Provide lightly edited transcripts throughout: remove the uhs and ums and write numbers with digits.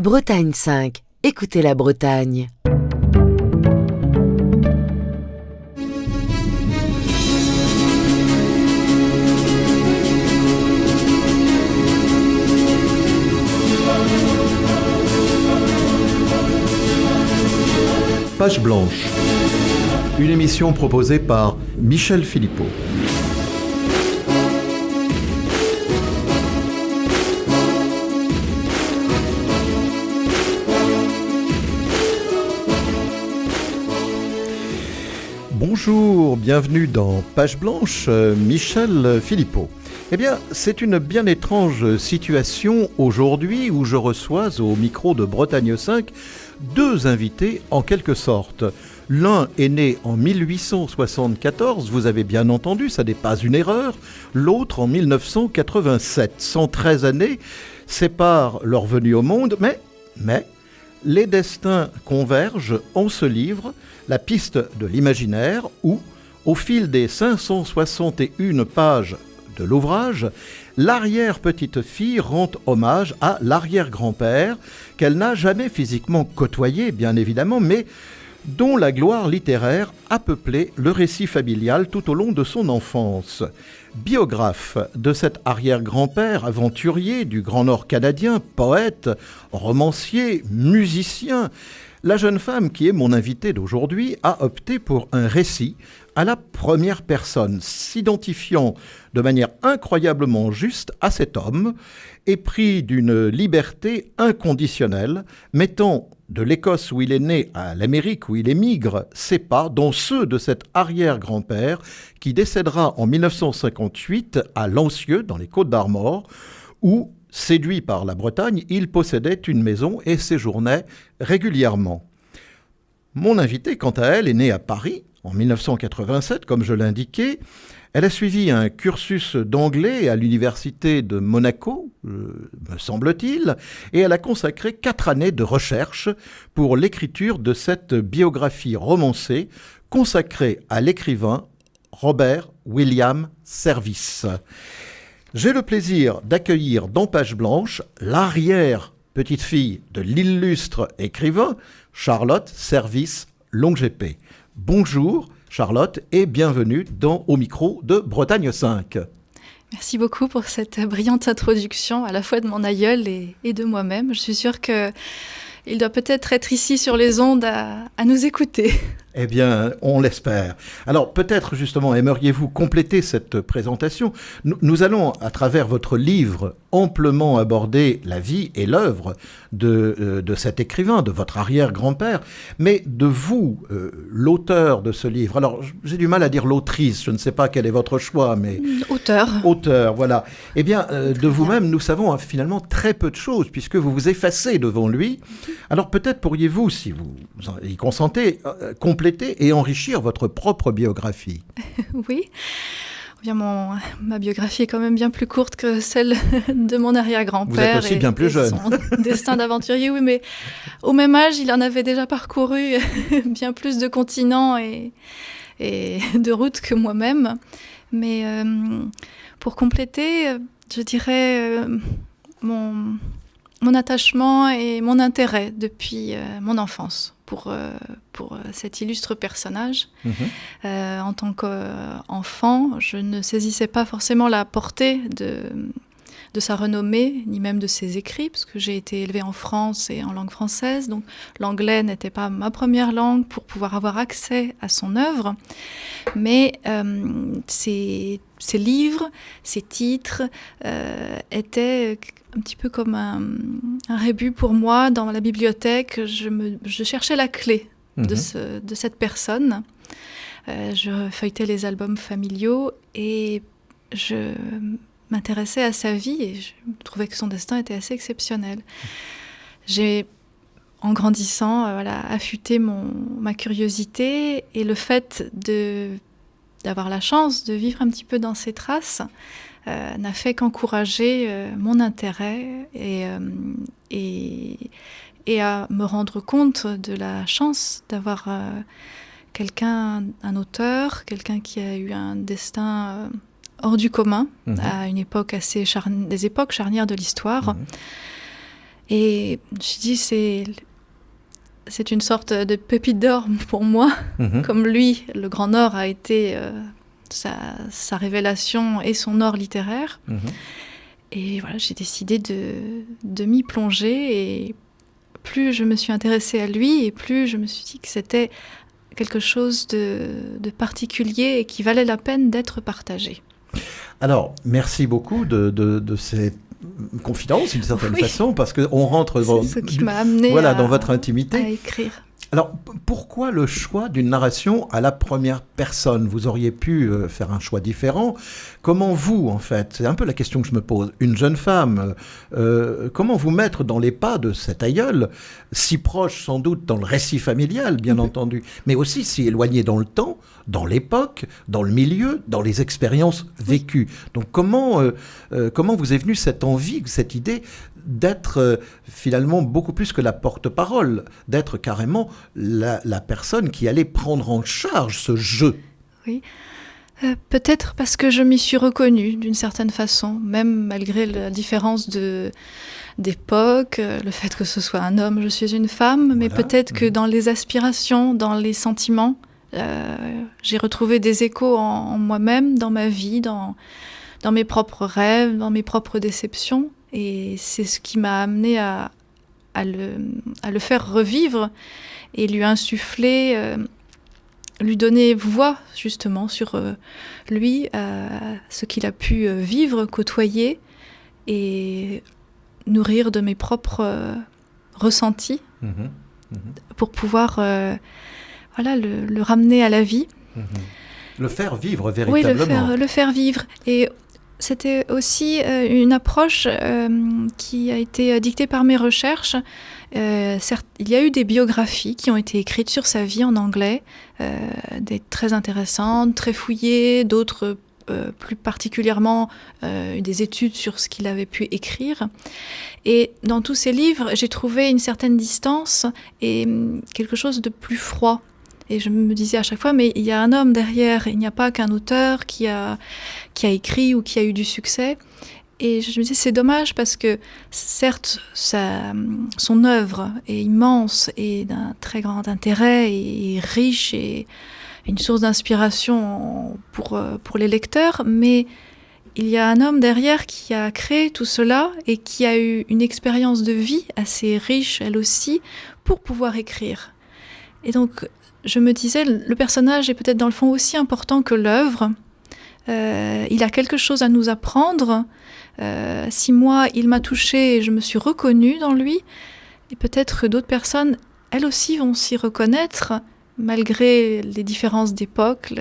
Bretagne 5. Écoutez la Bretagne. Page blanche, une émission proposée par Michel Philippot. Bonjour, bienvenue dans Page blanche, Michel Philippot. Eh bien, c'est une bien étrange situation aujourd'hui où je reçois au micro de Bretagne 5 deux invités en quelque sorte. L'un est né en 1874, vous avez bien entendu, ça n'est pas une erreur. L'autre en 1987. 113 années séparent leur venue au monde, mais les destins convergent en ce livre, La piste de l'imaginaire, où, au fil des 561 pages de l'ouvrage, l'arrière-petite-fille rend hommage à l'arrière-grand-père qu'elle n'a jamais physiquement côtoyé, bien évidemment, mais dont la gloire littéraire a peuplé le récit familial tout au long de son enfance. Biographe de cet arrière-grand-père aventurier du Grand Nord canadien, poète, romancier, musicien, la jeune femme qui est mon invitée d'aujourd'hui a opté pour un récit à la première personne, s'identifiant de manière incroyablement juste à cet homme, épris d'une liberté inconditionnelle, mettant de l'Écosse où il est né à l'Amérique où il émigre ses pas, dont ceux de cet arrière-grand-père qui décédera en 1958 à Lancieux, dans les Côtes-d'Armor, où, séduit par la Bretagne, il possédait une maison et séjournait régulièrement. Mon invitée, quant à elle, est née à Paris en 1987, comme je l'indiquais. Elle a suivi un cursus d'anglais à l'université de Monaco, me semble-t-il, et elle a consacré 4 années de recherche pour l'écriture de cette biographie romancée consacrée à l'écrivain Robert William Service. J'ai le plaisir d'accueillir dans Page blanche l'arrière-petite-fille de l'illustre écrivain Charlotte Service Longépée. Bonjour Charlotte et bienvenue au micro de Bretagne 5. Merci beaucoup pour cette brillante introduction à la fois de mon aïeul et de moi-même. Je suis sûre qu'il doit peut-être être ici sur les ondes à nous écouter. Eh bien, on l'espère. Alors, peut-être justement, aimeriez-vous compléter cette présentation ? Nous allons, à travers votre livre, amplement aborder la vie et l'œuvre de cet écrivain, de votre arrière-grand-père, mais de vous, l'auteur de ce livre. Alors, j'ai du mal à dire l'autrice, je ne sais pas quel est votre choix, mais... Auteur, voilà. Eh bien, de vous-même, nous savons finalement très peu de choses, puisque vous vous effacez devant lui. Alors, peut-être pourriez-vous, si vous y consentez, compléter et enrichir votre propre biographie. Oui. Bien, ma biographie est quand même bien plus courte que celle de mon arrière-grand-père. Vous êtes aussi bien plus jeune. Son destin d'aventurier, oui, mais au même âge, il en avait déjà parcouru bien plus de continents et de routes que moi-même. Mais pour compléter, je dirais mon attachement et mon intérêt depuis mon enfance pour cet illustre personnage. En tant qu'enfant, je ne saisissais pas forcément la portée de sa renommée, ni même de ses écrits, parce que j'ai été élevée en France et en langue française, donc l'anglais n'était pas ma première langue pour pouvoir avoir accès à son œuvre. Mais ses livres, ses titres étaient un petit peu comme un rébus pour moi dans la bibliothèque. Je cherchais la clé de cette personne. Je feuilletais les albums familiaux et je m'intéressais à sa vie et je trouvais que son destin était assez exceptionnel. J'ai, en grandissant, affûté ma curiosité et le fait d'avoir la chance de vivre un petit peu dans ses traces n'a fait qu'encourager mon intérêt et à me rendre compte de la chance d'avoir un auteur, quelqu'un qui a eu un destin hors du commun à une époque des époques charnières de l'histoire. Et je dis, c'est une sorte de pépite d'or pour moi. Comme lui, le Grand Nord a été sa révélation et son or littéraire. Et voilà, j'ai décidé de m'y plonger. Et plus je me suis intéressée à lui, et plus je me suis dit que c'était quelque chose de particulier et qui valait la peine d'être partagé. Alors, merci beaucoup de ces confidences, d'une certaine façon, parce qu'on rentre c'est ce qui m'a amené dans votre intimité. À écrire. Alors, pourquoi le choix d'une narration à la première personne ? Vous auriez pu faire un choix différent. Comment vous, en fait, c'est un peu la question que je me pose, une jeune femme, comment vous mettre dans les pas de cet aïeul, si proche sans doute dans le récit familial, bien entendu, mais aussi si éloigné dans le temps, dans l'époque, dans le milieu, dans les expériences vécues. Donc comment vous est venue cette envie, cette idée d'être finalement beaucoup plus que la porte-parole, d'être carrément la personne qui allait prendre en charge ce jeu? Oui, peut-être parce que je m'y suis reconnue d'une certaine façon, même malgré la différence d'époque, le fait que ce soit un homme, je suis une femme, mais peut-être que dans les aspirations, dans les sentiments, j'ai retrouvé des échos en moi-même, dans ma vie, dans mes propres rêves, dans mes propres déceptions. Et c'est ce qui m'a amenée à le faire revivre et lui insuffler, lui donner voix justement sur lui, ce qu'il a pu vivre, côtoyer et nourrir de mes propres ressentis pour pouvoir le ramener à la vie. Le faire vivre véritablement. Oui, le faire vivre. Et c'était aussi une approche qui a été dictée par mes recherches. Certes, il y a eu des biographies qui ont été écrites sur sa vie en anglais, des très intéressantes, très fouillées, d'autres plus particulièrement des études sur ce qu'il avait pu écrire. Et dans tous ces livres, j'ai trouvé une certaine distance et quelque chose de plus froid. Et je me disais à chaque fois, mais il y a un homme derrière, il n'y a pas qu'un auteur qui a écrit ou qui a eu du succès. Et je me disais, c'est dommage parce que certes, son œuvre est immense et d'un très grand intérêt et riche et une source d'inspiration pour les lecteurs, mais il y a un homme derrière qui a créé tout cela et qui a eu une expérience de vie assez riche, elle aussi, pour pouvoir écrire. Et donc, je me disais, le personnage est peut-être dans le fond aussi important que l'œuvre. Il a quelque chose à nous apprendre. Si moi, il m'a touchée et je me suis reconnue dans lui, et peut-être que d'autres personnes, elles aussi, vont s'y reconnaître, malgré les différences d'époque,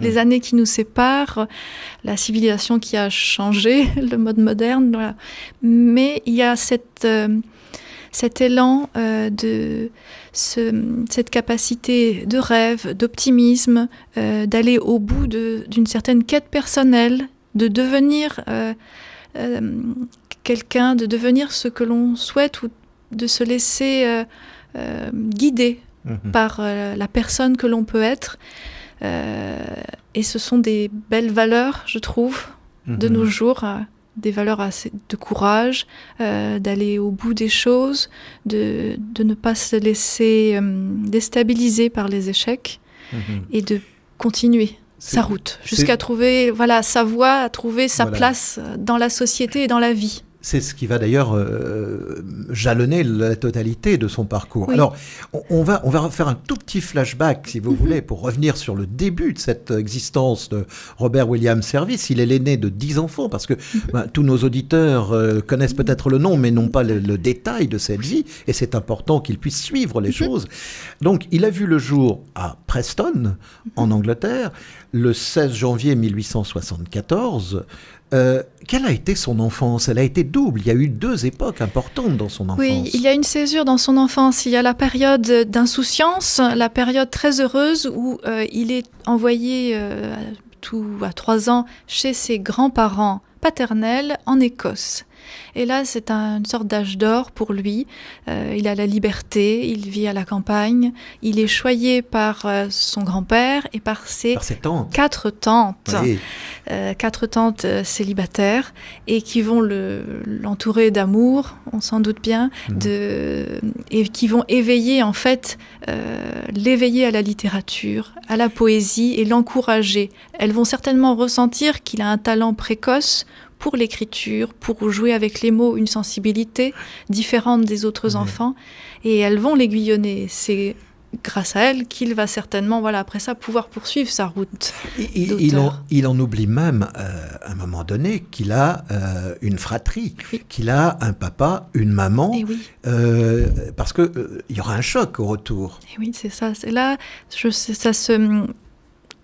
les années qui nous séparent, la civilisation qui a changé, le mode moderne. Voilà. Mais il y a cet élan cette capacité de rêve, d'optimisme, d'aller au bout d'une certaine quête personnelle, de devenir quelqu'un, de devenir ce que l'on souhaite ou de se laisser guider par la personne que l'on peut être. Et ce sont des belles valeurs, je trouve, de nos jours, des valeurs de courage, d'aller au bout des choses, de ne pas se laisser déstabiliser par les échecs et de continuer sa route jusqu'à trouver sa voie, trouver sa place dans la société et dans la vie. C'est ce qui va d'ailleurs jalonner la totalité de son parcours. Oui. Alors, on va faire un tout petit flashback, si vous voulez, pour revenir sur le début de cette existence de Robert Williams Service. Il est l'aîné de 10 enfants, parce que tous nos auditeurs connaissent peut-être le nom, mais n'ont pas le détail de cette vie, et c'est important qu'ils puissent suivre les choses. Donc, il a vu le jour à Preston, en Angleterre, le 16 janvier 1874. Quelle a été son enfance ? Elle a été double. Il y a eu 2 époques importantes dans son enfance. Oui, il y a une césure dans son enfance. Il y a la période d'insouciance, la période très heureuse où il est envoyé à 3 ans chez ses grands-parents paternels en Écosse. Et là, c'est une sorte d'âge d'or pour lui. Il a la liberté, il vit à la campagne, il est choyé par son grand-père et par ses tantes. 4 tantes. Oui. 4 tantes célibataires et qui vont l'entourer d'amour, on s'en doute bien, et qui vont éveiller en fait, l'éveiller à la littérature, à la poésie et l'encourager. Elles vont certainement ressentir qu'il a un talent précoce pour l'écriture, pour jouer avec les mots, une sensibilité différente des autres enfants, et elles vont l'aiguillonner. C'est grâce à elle qu'il va certainement, après ça, pouvoir poursuivre sa route d'auteur. Il en oublie même, à un moment donné, qu'il a une fratrie, qu'il a un papa, une maman, parce qu'il y aura un choc au retour. Et oui, c'est ça. C'est là,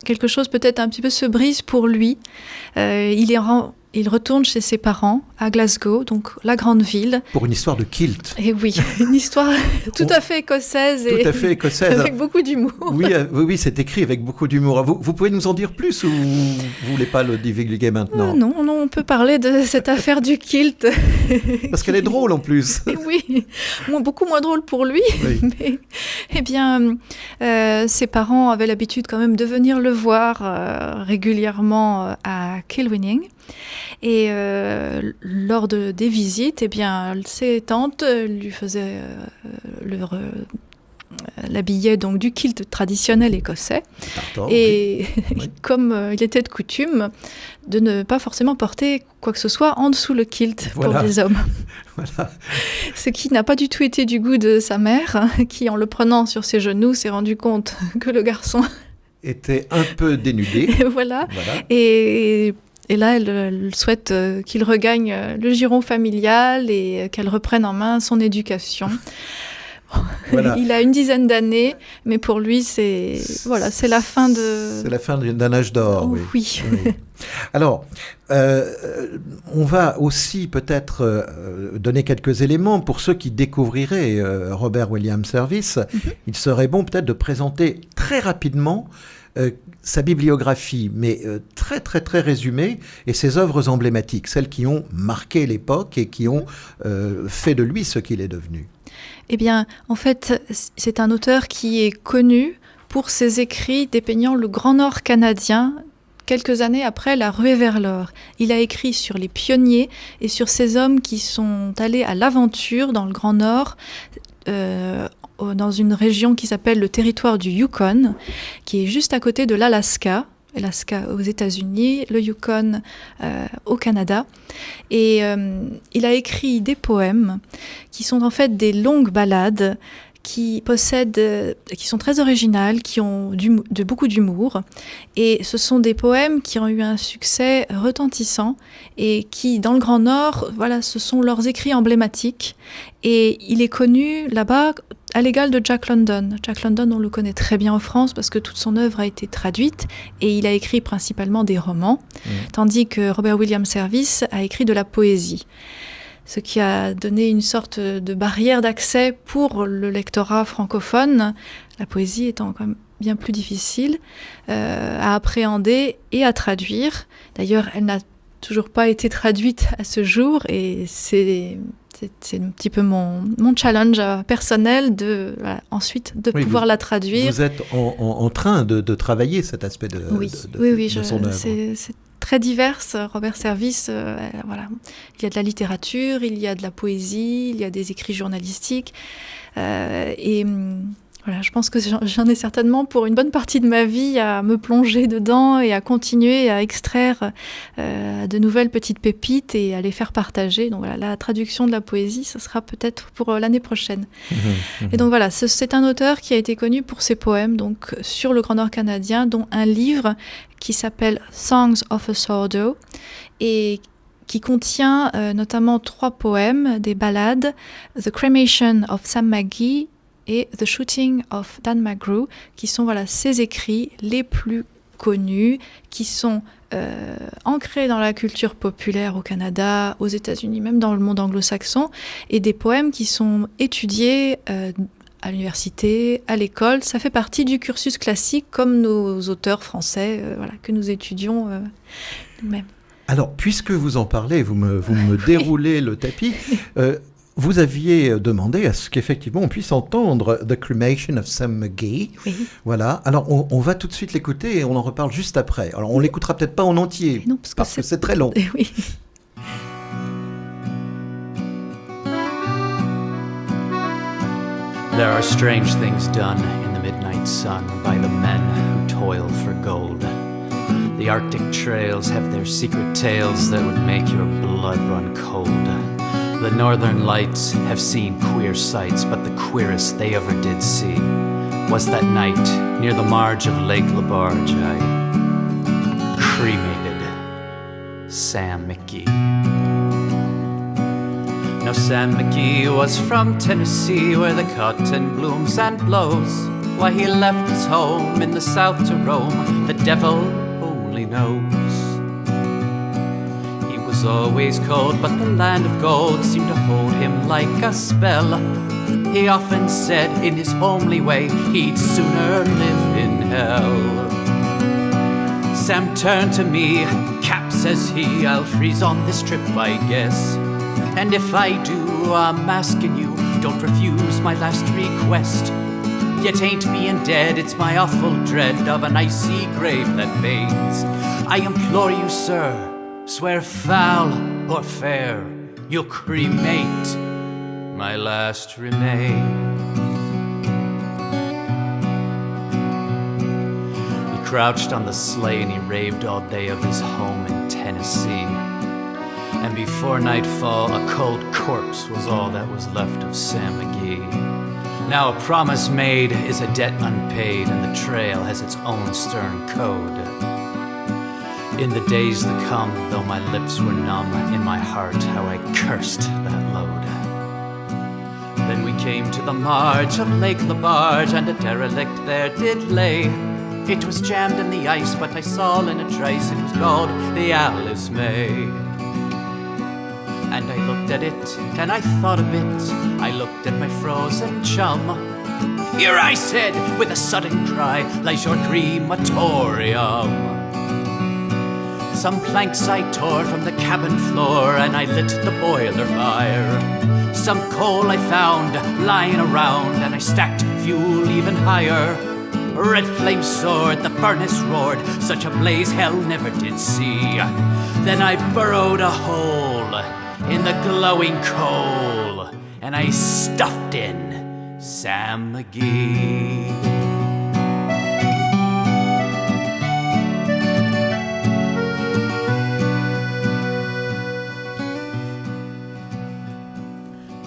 quelque chose peut-être un petit peu se brise pour lui. Il retourne chez ses parents à Glasgow, donc la grande ville. Pour une histoire de kilt. Et oui, une histoire tout à fait écossaise. Tout à fait écossaise. Avec beaucoup d'humour. Oui, c'est écrit avec beaucoup d'humour. Vous pouvez nous en dire plus ou vous ne voulez pas le divulguer maintenant ? Non, on peut parler de cette affaire du kilt. Parce qu'elle est drôle en plus. Et oui, beaucoup moins drôle pour lui. Oui. Mais, ses parents avaient l'habitude quand même de venir le voir régulièrement à Kilwinning. Et lors des visites, ses tantes lui faisaient l'habillaient donc du kilt traditionnel écossais. Et comme il était de coutume, de ne pas forcément porter quoi que ce soit en dessous le kilt pour les hommes. Ce qui n'a pas du tout été du goût de sa mère, qui en le prenant sur ses genoux s'est rendu compte que le garçon était un peu dénudé. Voilà. Et là, elle souhaite qu'il regagne le giron familial et qu'elle reprenne en main son éducation. Voilà. Il a une dizaine d'années, mais pour lui, c'est la fin de... C'est la fin d'un âge d'or, oui. Alors, on va aussi peut-être donner quelques éléments pour ceux qui découvriraient Robert Williams Service. Il serait bon peut-être de présenter très rapidement sa bibliographie, mais très très très résumée, et ses œuvres emblématiques, celles qui ont marqué l'époque et qui ont fait de lui ce qu'il est devenu. Eh bien, en fait, c'est un auteur qui est connu pour ses écrits dépeignant le Grand Nord canadien, quelques années après la ruée vers l'or. Il a écrit sur les pionniers et sur ces hommes qui sont allés à l'aventure dans le Grand Nord, dans une région qui s'appelle le territoire du Yukon, qui est juste à côté de l'Alaska aux États-Unis, le Yukon au Canada. Et il a écrit des poèmes qui sont en fait des longues ballades qui sont très originales, qui ont beaucoup d'humour. Et ce sont des poèmes qui ont eu un succès retentissant et qui, dans le Grand Nord, ce sont leurs écrits emblématiques. Et il est connu là-bas à l'égal de Jack London. Jack London, on le connaît très bien en France parce que toute son œuvre a été traduite et il a écrit principalement des romans, tandis que Robert Williams Service a écrit de la poésie. Ce qui a donné une sorte de barrière d'accès pour le lectorat francophone, la poésie étant quand même bien plus difficile à appréhender et à traduire. D'ailleurs, elle n'a toujours pas été traduite à ce jour et c'est un petit peu mon challenge personnel ensuite de pouvoir la traduire. Vous êtes en train de travailler cet aspect de son œuvre. C'est très diverse, Robert Service. Il y a de la littérature, il y a de la poésie, il y a des écrits journalistiques. Je pense que j'en ai certainement pour une bonne partie de ma vie à me plonger dedans et à continuer à extraire de nouvelles petites pépites et à les faire partager. Donc la traduction de la poésie, ça sera peut-être pour l'année prochaine. Et donc c'est un auteur qui a été connu pour ses poèmes donc, sur le Grand Nord canadien, dont un livre qui s'appelle Songs of a Sourdough et qui contient notamment 3 poèmes, des ballades, The Cremation of Sam Magee et The Shooting of Dan McGrew, qui sont ses écrits les plus connus, qui sont ancrés dans la culture populaire au Canada, aux États-Unis, même dans le monde anglo-saxon, et des poèmes qui sont étudiés à l'université, à l'école. Ça fait partie du cursus classique, comme nos auteurs français que nous étudions nous-mêmes. Alors, puisque vous en parlez, vous me déroulez le tapis, vous aviez demandé à ce qu'effectivement on puisse entendre The Cremation of Sam McGee. Oui. Voilà. Alors, on va tout de suite l'écouter et on en reparle juste après. Alors, on l'écoutera peut-être pas en entier, Non, parce que c'est très long. Oui. There are strange things done in the midnight sun by the men who toil for gold. The Arctic trails have their secret tales that would make your blood run cold. The Northern Lights have seen queer sights, but the queerest they ever did see was that night near the marge of Lake Labarge. I cremated Sam McGee. Now Sam McGee was from Tennessee, where the cotton blooms and blows. Why he left his home in the south to roam, the devil only knows. He was always cold, but the land of gold seemed to hold him like a spell. He often said in his homely way he'd sooner live in hell. Sam turned to me, "Cap," says he, "I'll freeze on this trip, I guess. And if I do, I'm asking you, don't refuse my last request. Yet ain't being dead, it's my awful dread of an icy grave that fades. I implore you, sir, swear foul or fair, you'll cremate my last remains." He crouched on the sleigh and he raved all day of his home in Tennessee. And before nightfall, a cold corpse was all that was left of Sam McGee. Now a promise made is a debt unpaid, and the trail has its own stern code. In the days that come, though my lips were numb, in my heart how I cursed that load. Then we came to the marge of Lake Labarge, and a derelict there did lay. It was jammed in the ice, but I saw in a trace it was called the Alice May. And I looked at it, and I thought a bit. I looked at my frozen chum. "Here," I said, with a sudden cry, "lies your crematorium." Some planks I tore from the cabin floor, and I lit the boiler fire. Some coal I found lying around, and I stacked fuel even higher. Red flames soared, the furnace roared, such a blaze hell never did see. Then I burrowed a hole in the glowing coal, and I stuffed in Sam McGee.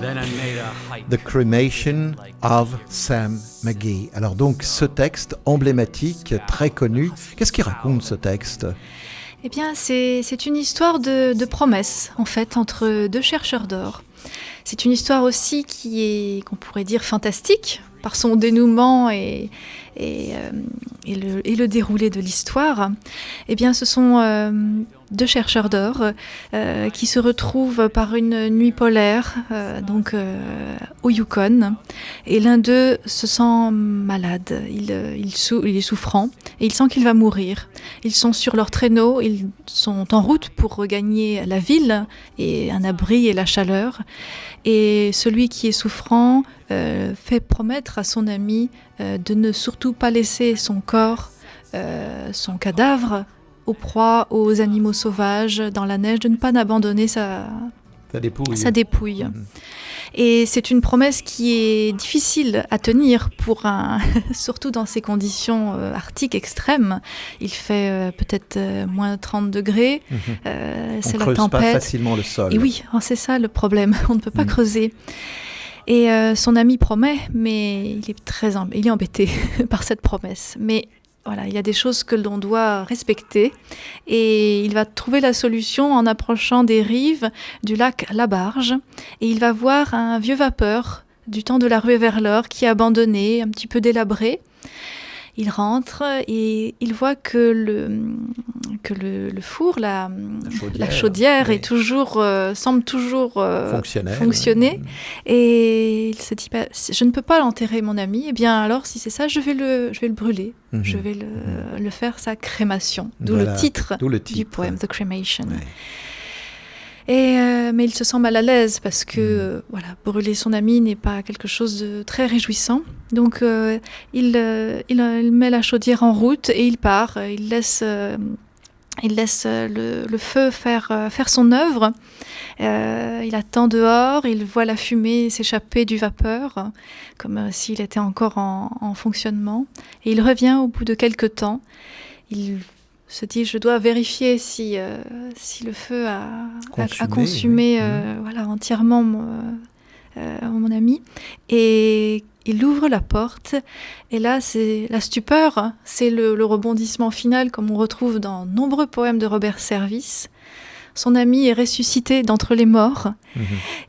Then I made a hike. The Cremation of Sam McGee. Alors donc ce texte emblématique, très connu, qu'est-ce qu'il raconte ce texte ? Eh bien, c'est une histoire de promesse, en fait, entre deux chercheurs d'or. C'est une histoire aussi qui est, qu'on pourrait dire, fantastique, par son dénouement et le déroulé de l'histoire. Eh bien, ce sont deux chercheurs d'or qui se retrouvent par une nuit polaire, au Yukon. Et l'un d'eux se sent malade, il est souffrant et il sent qu'il va mourir. Ils sont sur leur traîneau, ils sont en route pour regagner la ville et un abri et la chaleur. Et celui qui est souffrant fait promettre à son ami de ne surtout pas laisser son corps, son cadavre, aux proies, aux animaux sauvages, dans la neige, de ne pas abandonner sa dépouille. Et c'est une promesse qui est difficile à tenir surtout dans ces conditions arctiques extrêmes. Il fait peut-être moins 30 degrés, c'est la tempête. On ne creuse pas facilement le sol. Et oui, c'est ça le problème, on ne peut pas creuser. Et son ami promet, mais il est embêté par cette promesse. Mais voilà, il y a des choses que l'on doit respecter et il va trouver la solution en approchant des rives du lac Labarge et il va voir un vieux vapeur du temps de la ruée vers l'or qui est abandonné, un petit peu délabré. il rentre et il voit que le four, la chaudière oui. est toujours, semble toujours fonctionner. Oui. Et il se dit, je ne peux pas l'enterrer, mon ami. Eh bien, alors, si c'est ça, je vais le brûler. Je vais le faire sa crémation. D'où le titre du poème, The Cremation. Oui. Mais il se sent mal à l'aise parce que brûler son ami n'est pas quelque chose de très réjouissant. Donc il met la chaudière en route et il part. Il laisse le feu faire son œuvre. Il attend dehors, il voit la fumée s'échapper du vapeur, comme s'il était encore en fonctionnement. Et il revient au bout de quelques temps. Il se dit, je dois vérifier si le feu a consumé entièrement mon ami. Et il ouvre la porte, et là, c'est la stupeur, c'est le rebondissement final, comme on retrouve dans nombreux poèmes de Robert Service. Son ami est ressuscité d'entre les morts,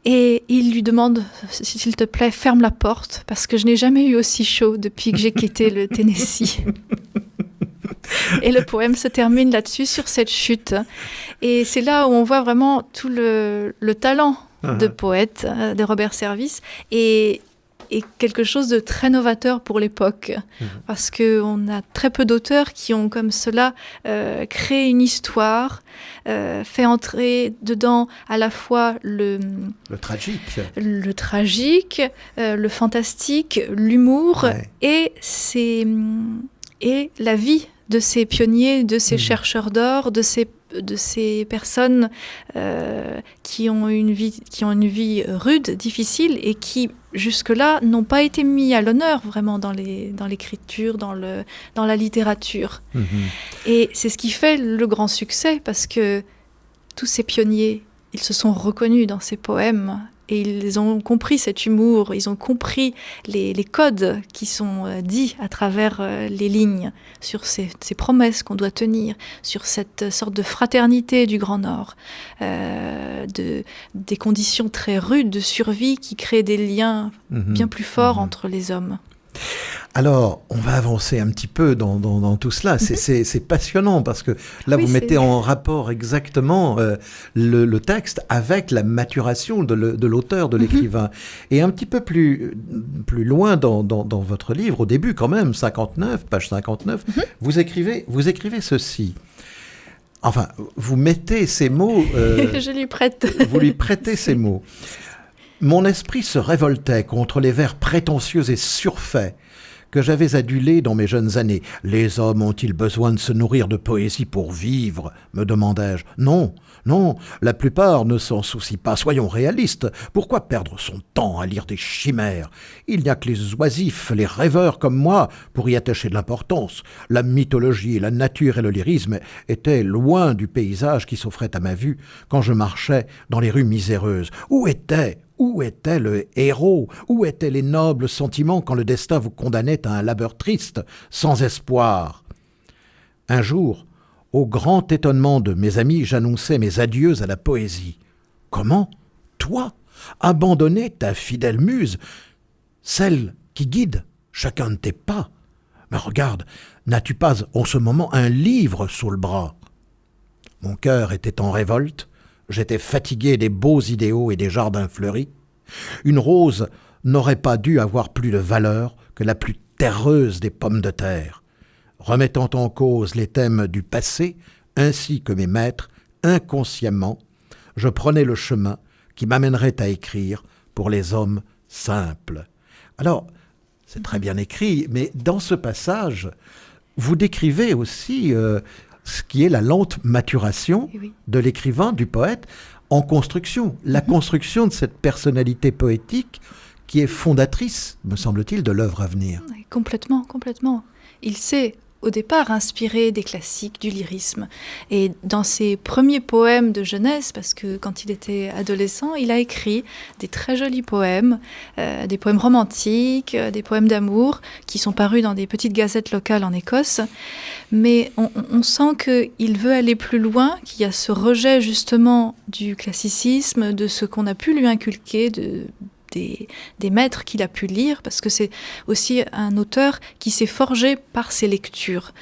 et il lui demande, s'il te plaît, ferme la porte, parce que je n'ai jamais eu aussi chaud depuis que j'ai quitté le Tennessee. Et le poème se termine là-dessus, sur cette chute. Et c'est là où on voit vraiment tout le talent de poète de Robert Service et quelque chose de très novateur pour l'époque. Parce qu'on a très peu d'auteurs qui ont comme cela créé une histoire, fait entrer dedans à la fois le tragique, le fantastique, l'humour et la vie de ces pionniers, de ces chercheurs d'or, de ces personnes qui ont une vie rude, difficile, et qui jusque-là n'ont pas été mis à l'honneur vraiment dans l'écriture, dans la littérature. Et c'est ce qui fait le grand succès, parce que tous ces pionniers, ils se sont reconnus dans ces poèmes. Et ils ont compris cet humour, ils ont compris les codes qui sont dits à travers les lignes, sur ces promesses qu'on doit tenir, sur cette sorte de fraternité du Grand Nord, des conditions très rudes de survie qui créent des liens bien plus forts entre les hommes. Alors, on va avancer un petit peu dans tout cela. C'est passionnant parce que là, vous mettez en rapport exactement le texte avec la maturation de l'auteur, de l'écrivain. Et un petit peu plus loin dans votre livre, au début quand même, page 59, vous écrivez ceci. Enfin, vous mettez ces mots... Je lui prête. Vous lui prêtez ces mots. Mon esprit se révoltait contre les vers prétentieux et surfaits que j'avais adulés dans mes jeunes années. Les hommes ont-ils besoin de se nourrir de poésie pour vivre, me demandai-je. Non, la plupart ne s'en soucient pas. Soyons réalistes. Pourquoi perdre son temps à lire des chimères? Il n'y a que les oisifs, les rêveurs comme moi pour y attacher de l'importance. La mythologie, la nature et le lyrisme étaient loin du paysage qui s'offrait à ma vue quand je marchais dans les rues miséreuses. Où était le héros? Où étaient les nobles sentiments quand le destin vous condamnait à un labeur triste, sans espoir? Un jour, au grand étonnement de mes amis, j'annonçais mes adieux à la poésie. Comment? Toi, abandonner ta fidèle muse, celle qui guide chacun de tes pas? Mais regarde, n'as-tu pas en ce moment un livre sous le bras? Mon cœur était en révolte. J'étais fatigué des beaux idéaux et des jardins fleuris. Une rose n'aurait pas dû avoir plus de valeur que la plus terreuse des pommes de terre. Remettant en cause les thèmes du passé, ainsi que mes maîtres, inconsciemment, je prenais le chemin qui m'amènerait à écrire pour les hommes simples. Alors, c'est très bien écrit, mais dans ce passage, vous décrivez aussi... ce qui est la lente maturation de l'écrivain, du poète, en construction. La construction de cette personnalité poétique qui est fondatrice, me semble-t-il, de l'œuvre à venir. Complètement. Il s'est, au départ, inspiré des classiques, du lyrisme. Et dans ses premiers poèmes de jeunesse, parce que quand il était adolescent, il a écrit des très jolis poèmes, des poèmes romantiques, des poèmes d'amour, qui sont parus dans des petites gazettes locales en Écosse. Mais on sent qu'il veut aller plus loin, qu'il y a ce rejet justement du classicisme, de ce qu'on a pu lui inculquer, des des maîtres qu'il a pu lire, parce que c'est aussi un auteur qui s'est forgé par ses lectures.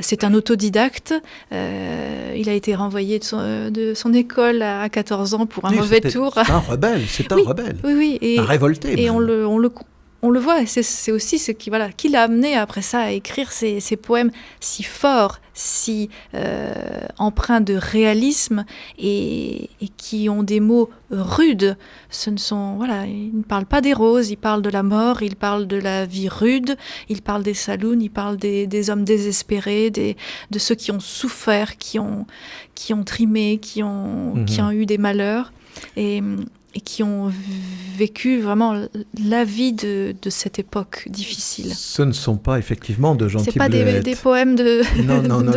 C'est un autodidacte. Il a été renvoyé de son école à 14 ans pour un mauvais tour. C'est un rebelle, rebelle. Oui, et, un révolté. Et on le voit, et c'est aussi ce qui l'a amené après ça à écrire ces poèmes si forts, si empreints de réalisme et qui ont des mots rudes. Il ne parle pas des roses, il parle de la mort, il parle de la vie rude, il parle des saloons, il parle des hommes désespérés, de ceux qui ont souffert, qui ont trimé, qui ont eu des malheurs. Et qui ont vécu vraiment la vie de cette époque difficile. Ce ne sont pas effectivement de gentils bleuettes. C'est pas des poèmes de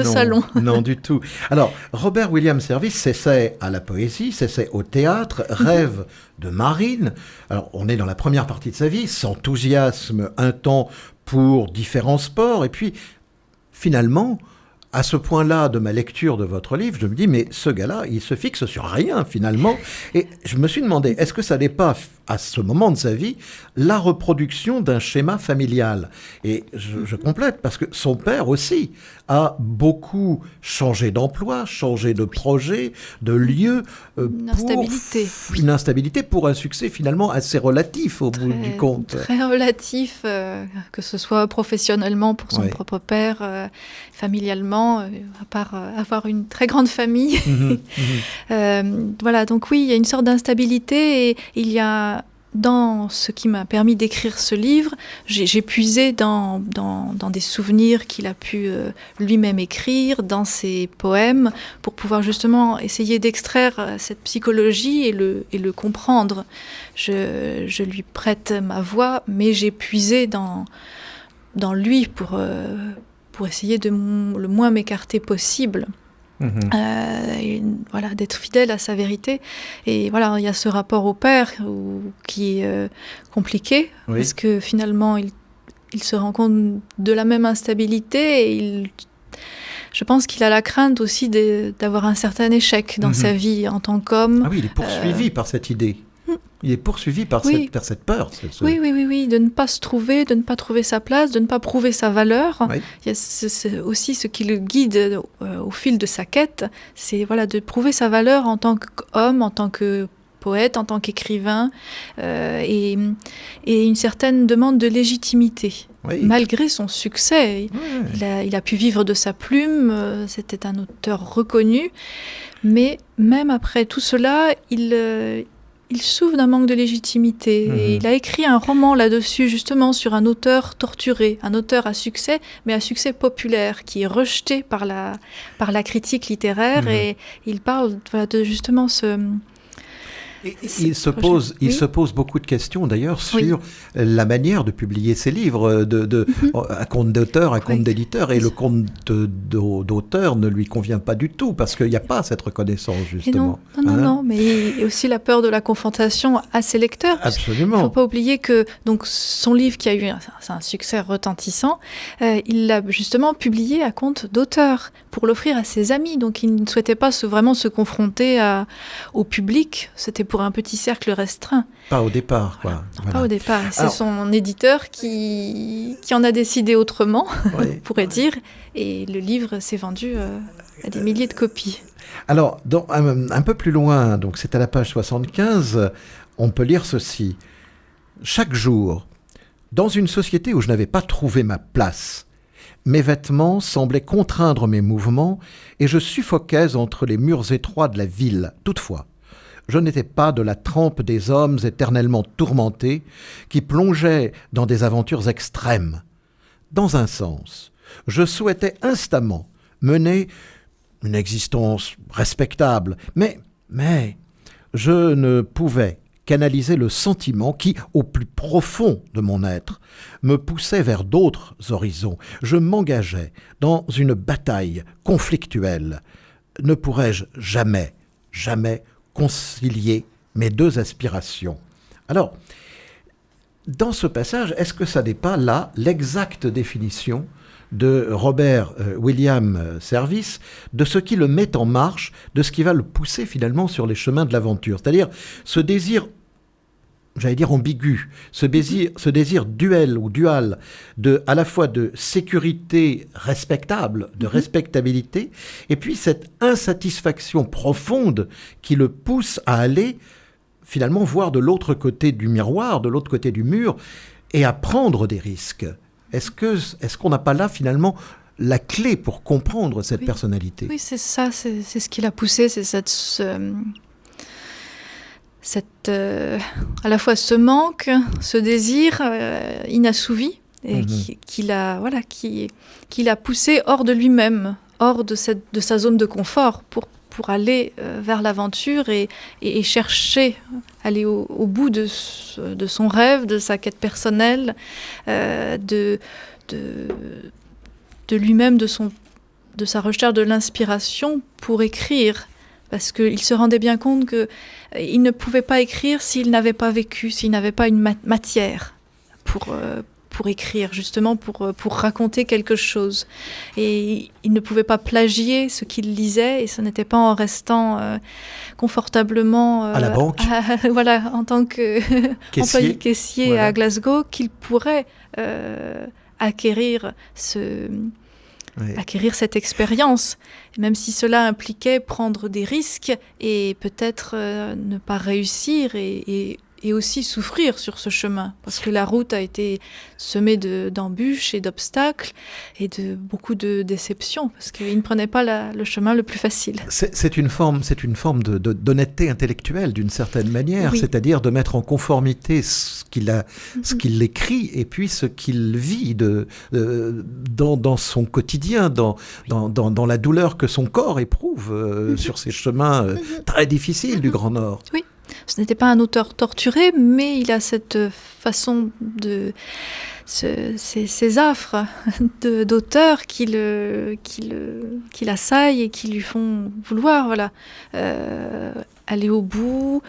salon. Non, du tout. Alors, Robert Williams Service s'essaie à la poésie, s'essaie au théâtre, rêve de marine. Alors, on est dans la première partie de sa vie, s'enthousiasme un temps pour différents sports, et puis, finalement, à ce point-là de ma lecture de votre livre, je me dis, mais ce gars-là, il se fixe sur rien, finalement. Et je me suis demandé, est-ce que ça n'est pas, à ce moment de sa vie, la reproduction d'un schéma familial ? Et je complète, parce que son père aussi a beaucoup changé d'emploi, changé de projet, de lieu. Une instabilité pour un succès, finalement, assez relatif, au bout du compte. Très relatif, que ce soit professionnellement pour son propre père, familialement, à part avoir une très grande famille. Voilà, donc oui, il y a une sorte d'instabilité et il y a, dans ce qui m'a permis d'écrire ce livre, j'ai puisé dans des souvenirs qu'il a pu lui-même écrire, dans ses poèmes, pour pouvoir justement essayer d'extraire cette psychologie et le comprendre. Je lui prête ma voix, mais j'ai puisé dans lui pour essayer de le moins m'écarter possible. D'être fidèle à sa vérité. Et voilà, il y a ce rapport au père qui est compliqué, parce que finalement, il se rend compte de la même instabilité et je pense qu'il a la crainte aussi d'avoir un certain échec dans sa vie en tant qu'homme. Ah oui, il est poursuivi par cette idée. Il est poursuivi par cette peur. Oui, de ne pas se trouver, de ne pas trouver sa place, de ne pas prouver sa valeur. C'est aussi ce qui le guide au fil de sa quête, c'est de prouver sa valeur en tant qu'homme, en tant que poète, en tant qu'écrivain, et une certaine demande de légitimité. Malgré son succès, il a pu vivre de sa plume, c'était un auteur reconnu, mais même après tout cela, il souffre d'un manque de légitimité. Et il a écrit un roman là-dessus, justement, sur un auteur torturé, un auteur à succès, mais à succès populaire, qui est rejeté par la critique littéraire. Et il parle de justement Il se pose beaucoup de questions d'ailleurs sur la manière de publier ses livres, un compte d'auteur, un compte d'éditeur, et le compte d'auteur ne lui convient pas du tout parce qu'il n'y a pas cette reconnaissance justement. Non, mais il y a aussi la peur de la confrontation à ses lecteurs. Absolument. Il ne faut pas oublier que donc, son livre qui a eu un succès retentissant, il l'a justement publié à compte d'auteur pour l'offrir à ses amis. Donc il ne souhaitait pas vraiment se confronter au public. C'était pour un petit cercle restreint. Pas au départ, quoi. Voilà. Pas au départ. C'est son éditeur qui en a décidé autrement, on pourrait dire. Et le livre s'est vendu à des milliers de copies. Alors, un peu plus loin, donc c'est à la page 75, on peut lire ceci. Chaque jour, dans une société où je n'avais pas trouvé ma place, mes vêtements semblaient contraindre mes mouvements et je suffoquais entre les murs étroits de la ville. Toutefois, je n'étais pas de la trempe des hommes éternellement tourmentés qui plongeaient dans des aventures extrêmes. Dans un sens, je souhaitais instamment mener une existence respectable, mais je ne pouvais canaliser le sentiment qui, au plus profond de mon être, me poussait vers d'autres horizons. Je m'engageais dans une bataille conflictuelle. Ne pourrais-je jamais concilier mes deux aspirations? Alors, dans ce passage, est-ce que ça n'est pas là l'exacte définition de Robert Williams Service, de ce qui le met en marche, de ce qui va le pousser finalement sur les chemins de l'aventure? C'est-à-dire ce désir, j'allais dire ambigu, ce désir dual, à la fois de sécurité respectable, de respectabilité, et puis cette insatisfaction profonde qui le pousse à aller finalement voir de l'autre côté du miroir, de l'autre côté du mur, et à prendre des risques. Est-ce qu'on n'a pas là finalement la clé pour comprendre cette personnalité? Oui, c'est ça, c'est ce qui l'a poussé, c'est à la fois ce manque, ce désir inassouvi, et qui l'a poussé hors de lui-même, hors de sa zone de confort, pour aller vers l'aventure et chercher, aller au bout de son rêve, de sa quête personnelle, de lui-même, de sa recherche de l'inspiration pour écrire. Parce qu'il se rendait bien compte qu'il ne pouvait pas écrire s'il n'avait pas vécu, s'il n'avait pas une matière pour écrire, justement pour raconter quelque chose. Et il ne pouvait pas plagier ce qu'il lisait, et ce n'était pas en restant confortablement à la banque, en tant qu'employé caissier à Glasgow, qu'il pourrait acquérir cette expérience, même si cela impliquait prendre des risques et peut-être ne pas réussir et aussi souffrir sur ce chemin, parce que la route a été semée d'embûches et d'obstacles et de beaucoup de déceptions, parce qu'il ne prenait pas le chemin le plus facile. C'est une forme d'honnêteté intellectuelle d'une certaine manière, c'est-à-dire de mettre en conformité ce qu'il écrit et puis ce qu'il vit dans son quotidien, dans la douleur que son corps éprouve sur ces chemins très difficiles du Grand Nord. Oui. Ce n'était pas un auteur torturé, mais il a cette façon ces affres d'auteur qui l'assaillent et qui lui font vouloir aller au bout,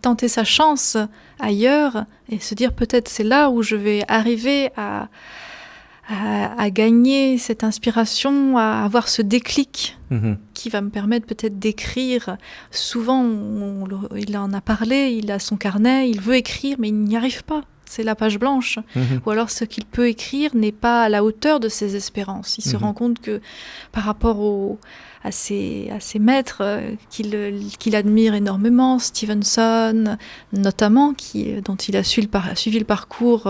tenter sa chance ailleurs et se dire peut-être c'est là où je vais arriver à gagner cette inspiration, à avoir ce déclic qui va me permettre peut-être d'écrire. Souvent, il en a parlé, il a son carnet, il veut écrire, mais il n'y arrive pas. C'est la page blanche. Ou alors ce qu'il peut écrire n'est pas à la hauteur de ses espérances. Il se rend compte que par rapport à ses maîtres qu'il admire énormément, Stevenson notamment, dont il a suivi le parcours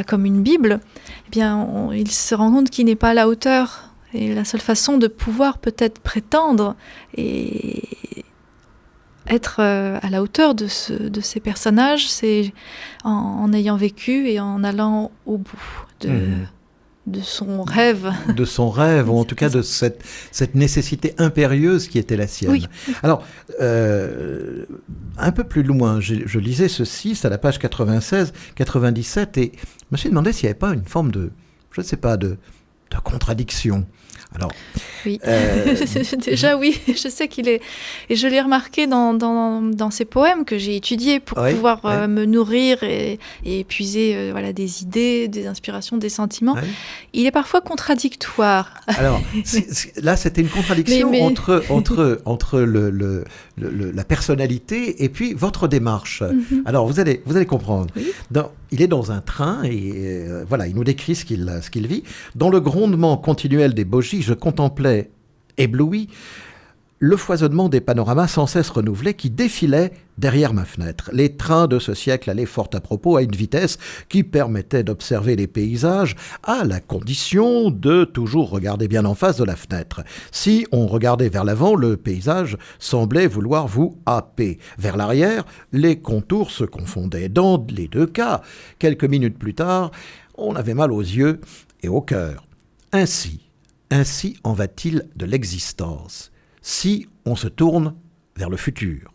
comme une Bible, eh bien, il se rend compte qu'il n'est pas à la hauteur. Et la seule façon de pouvoir peut-être prétendre et être à la hauteur de ces personnages, c'est en ayant vécu et en allant au bout de son rêve. De son rêve, ou en tout cas de cette nécessité impérieuse qui était la sienne. Oui. Alors, un peu plus loin, je lisais ceci, c'est à la page 96-97, et je me suis demandé s'il n'y avait pas une forme de contradiction. Alors, oui, déjà oui, je sais qu'il est, et je l'ai remarqué dans ses poèmes que j'ai étudiés pour pouvoir me nourrir et épuiser des idées, des inspirations, des sentiments. Oui. Il est parfois contradictoire. Alors là, c'était une contradiction entre la personnalité et puis votre démarche. Alors vous allez comprendre. Oui. Il est dans un train et il nous décrit ce qu'il vit. Dans le grondement continuel des bogies, je contemplais, ébloui, le foisonnement des panoramas sans cesse renouvelés qui défilaient derrière ma fenêtre. Les trains de ce siècle allaient fort à propos à une vitesse qui permettait d'observer les paysages à la condition de toujours regarder bien en face de la fenêtre. Si on regardait vers l'avant, le paysage semblait vouloir vous happer. Vers l'arrière, les contours se confondaient. Dans les deux cas, quelques minutes plus tard, on avait mal aux yeux et au cœur. Ainsi en va-t-il de l'existence. Si on se tourne vers le futur,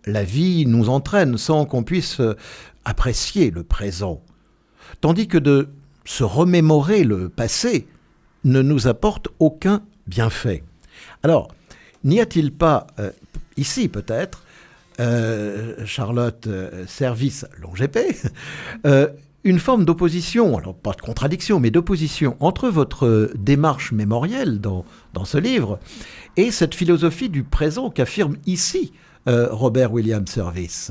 la vie nous entraîne sans qu'on puisse apprécier le présent, tandis que de se remémorer le passé ne nous apporte aucun bienfait. Alors, n'y a-t-il pas, ici peut-être, Charlotte Servisse-Longépé, une forme d'opposition, alors pas de contradiction, mais d'opposition entre votre démarche mémorielle dans ce livre et cette philosophie du présent qu'affirme ici Robert Williams Service.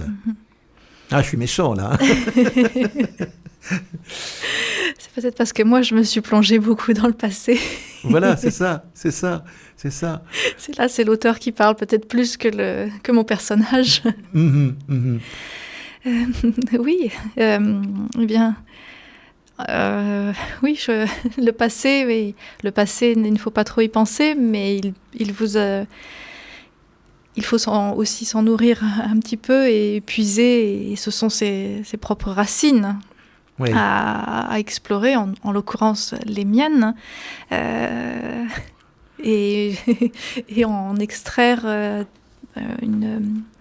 Ah, je suis méchant, là. C'est peut-être parce que moi, je me suis plongée beaucoup dans le passé. Voilà, c'est ça. C'est l'auteur qui parle peut-être plus que mon personnage. Oui, eh bien, oui, le passé, oui, le passé, il ne faut pas trop y penser, mais il faut aussi s'en nourrir un petit peu et puiser, et ce sont ses propres racines. Oui. À explorer, en l'occurrence les miennes, et en extraire une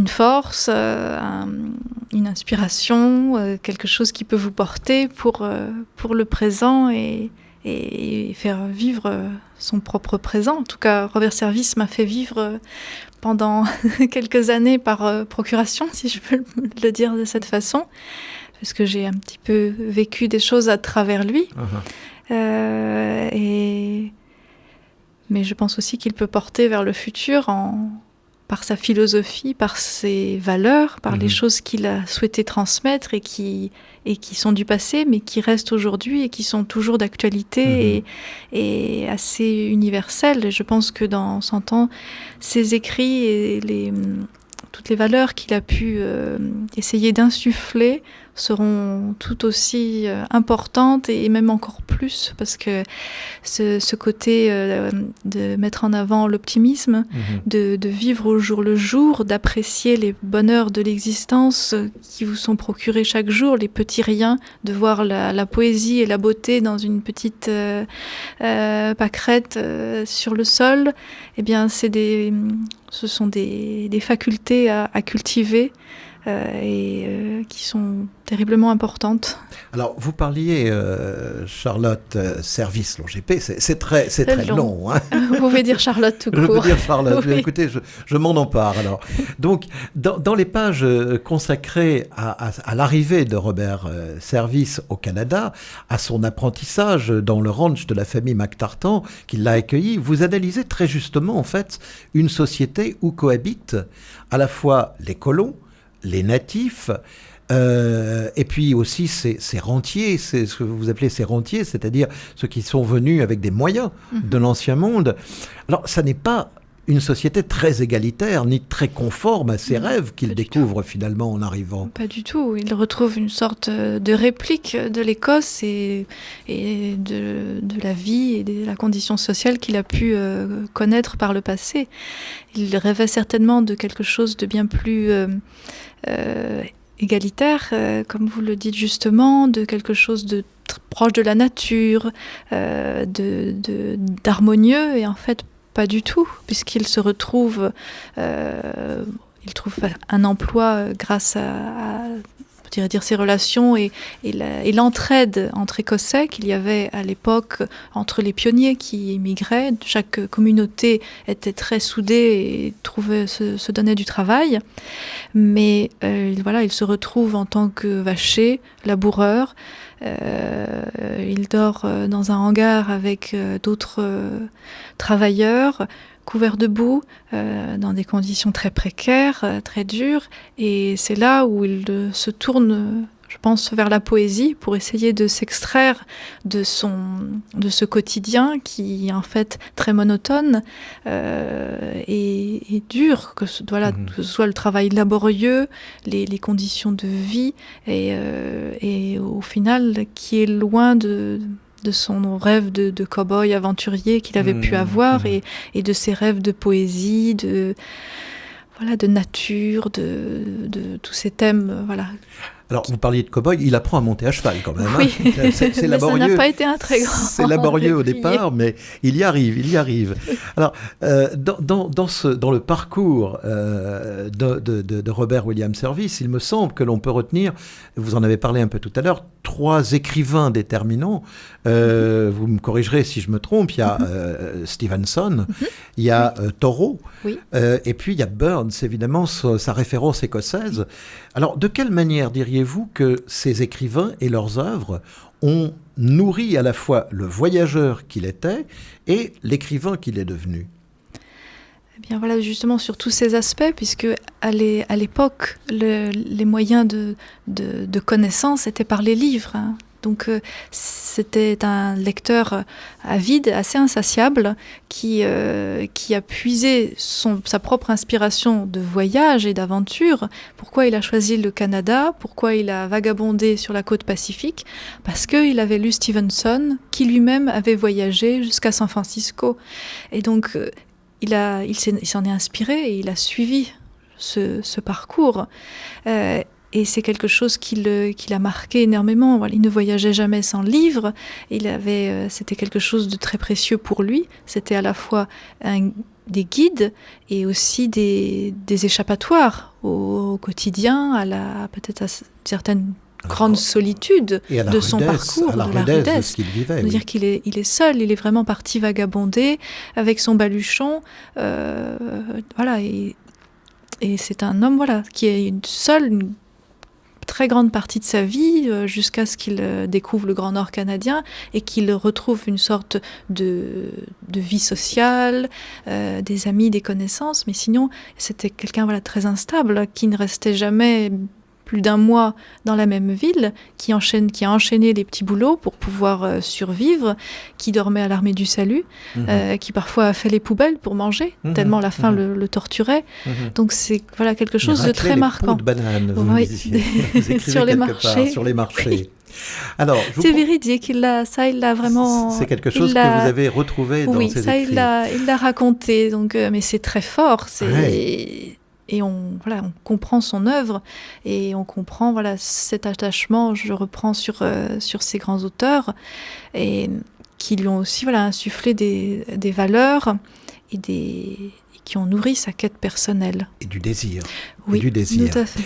force, une inspiration, quelque chose qui peut vous porter pour le présent et faire vivre son propre présent. En tout cas, Robert Service m'a fait vivre pendant quelques années par procuration, si je peux le dire de cette façon, parce que j'ai un petit peu vécu des choses à travers lui. Mais je pense aussi qu'il peut porter vers le futur par sa philosophie, par ses valeurs, par les choses qu'il a souhaité transmettre et qui sont du passé, mais qui restent aujourd'hui et qui sont toujours d'actualité et assez universelles. Et je pense que dans 100 ans, ses écrits et toutes les valeurs qu'il a pu essayer d'insuffler seront tout aussi importantes et même encore plus, parce que ce côté de mettre en avant l'optimisme, de vivre au jour le jour, d'apprécier les bonheurs de l'existence qui vous sont procurés chaque jour, les petits riens, de voir la poésie et la beauté dans une petite pâquerette sur le sol, eh bien ce sont des facultés à cultiver qui sont terriblement importantes. Alors, vous parliez, Charlotte, Service Longépé, c'est très long. Hein. Vous pouvez dire Charlotte tout court. Je peux dire Charlotte, Oui. Écoutez, je m'en empare alors. Donc, dans les pages consacrées à l'arrivée de Robert Service au Canada, à son apprentissage dans le ranch de la famille McTartan, qui l'a accueilli, vous analysez très justement, en fait, une société où cohabitent à la fois les colons, les natifs, et puis aussi ces rentiers, c'est ce que vous appelez ces rentiers, c'est-à-dire ceux qui sont venus avec des moyens de l'ancien monde. Alors, ça n'est pas une société très égalitaire, ni très conforme à ses rêves qu'il découvre finalement en arrivant. Pas du tout. Il retrouve une sorte de réplique de l'Écosse et de la vie et de la condition sociale qu'il a pu connaître par le passé. Il rêvait certainement de quelque chose de bien plus égalitaire, comme vous le dites justement, de quelque chose de proche de la nature, d'harmonieux, et en fait pas du tout, puisqu'il se retrouve, il trouve un emploi grâce à dire ses relations et l'entraide entre Écossais qu'il y avait à l'époque entre les pionniers qui émigraient. Chaque communauté était très soudée et se donnait du travail. Mais il se retrouve en tant que vacher, laboureur. Il dort dans un hangar avec d'autres travailleurs, couverts de boue, dans des conditions très précaires, très dures. Et c'est là où il se tourne, je pense, vers la poésie pour essayer de s'extraire de ce quotidien qui est en fait très monotone et dur, que ce soit le travail laborieux, les conditions de vie, et au final qui est loin de son rêve de cow-boy aventurier qu'il avait pu avoir et de ses rêves de poésie, de nature, de tous ces thèmes, voilà. Alors, vous parliez de cow-boy, il apprend à monter à cheval quand même. Oui, hein. C'est laborieux. Ça n'a pas été un très grand. C'est laborieux au départ, mais il y arrive. Alors, dans le parcours de Robert Williams Service, il me semble que l'on peut retenir, vous en avez parlé un peu tout à l'heure, 3 écrivains déterminants. Vous me corrigerez si je me trompe. Il y a Stevenson, il y a Thoreau, et puis il y a Burns, évidemment, sa référence écossaise. Alors, de quelle manière diriez-vous que ces écrivains et leurs œuvres ont nourri à la fois le voyageur qu'il était et l'écrivain qu'il est devenu ? Eh bien voilà, justement sur tous ces aspects, puisque à l'époque, les moyens de connaissance étaient par les livres. Hein. Donc c'était un lecteur avide, assez insatiable, qui a puisé sa propre inspiration de voyage et d'aventure. Pourquoi il a choisi le Canada? Pourquoi il a vagabondé sur la côte pacifique? Parce qu'il avait lu Stevenson, qui lui-même avait voyagé jusqu'à San Francisco. Et donc il s'en est inspiré et il a suivi ce parcours. Et c'est quelque chose qui l'a marqué énormément. Voilà, il ne voyageait jamais sans livre. C'était quelque chose de très précieux pour lui. C'était à la fois des guides et aussi des échappatoires au quotidien, peut-être à certaines grandes solitudes de son parcours, de la rudesse de ce qu'il vivait. C'est-à-dire qu'il est seul, il est vraiment parti vagabonder avec son baluchon. Voilà, et c'est un homme qui est seul une très grande partie de sa vie jusqu'à ce qu'il découvre le Grand Nord canadien et qu'il retrouve une sorte de vie sociale, des amis, des connaissances. Mais sinon, c'était quelqu'un très instable qui ne restait jamais plus d'un mois dans la même ville, qui a enchaîné les petits boulots pour pouvoir survivre, qui dormait à l'Armée du Salut, qui parfois a fait les poubelles pour manger, tellement la faim le torturait. Donc c'est quelque chose de très marquant. De bananes, vous écrivez sur les marchés. Sur les marchés. Oui. Alors, c'est véridique, il l'a vraiment... C'est quelque chose que vous avez retrouvé dans ses écrits. Oui, il l'a raconté, donc, mais c'est très fort, Et on comprend son œuvre et on comprend cet attachement. Je reprends sur ces grands auteurs et qui lui ont aussi insufflé des valeurs et qui ont nourri sa quête personnelle. Et du désir. Oui, tout à fait.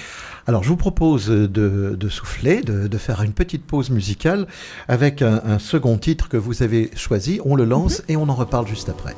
Alors je vous propose de souffler, de faire une petite pause musicale avec un second titre que vous avez choisi. On le lance et on en reparle juste après.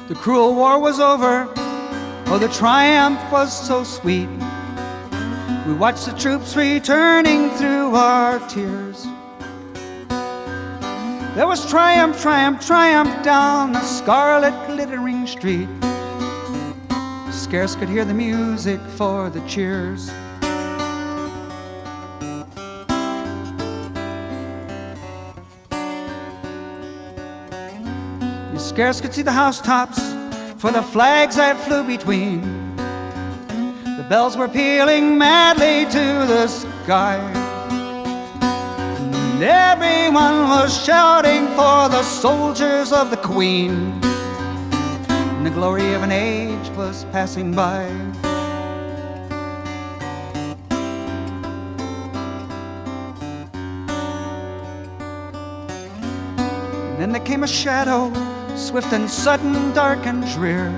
The cruel war was over, oh the triumph was so sweet. We watched the troops returning through our tears. There was triumph, triumph, triumph down the scarlet glittering street. Scarce could hear the music for the cheers. You scarce could see the housetops for the flags that flew between. The bells were pealing madly to the sky, and everyone was shouting for the soldiers of the Queen. And the glory of an age was passing by. And then there came a shadow, swift and sudden, dark and drear.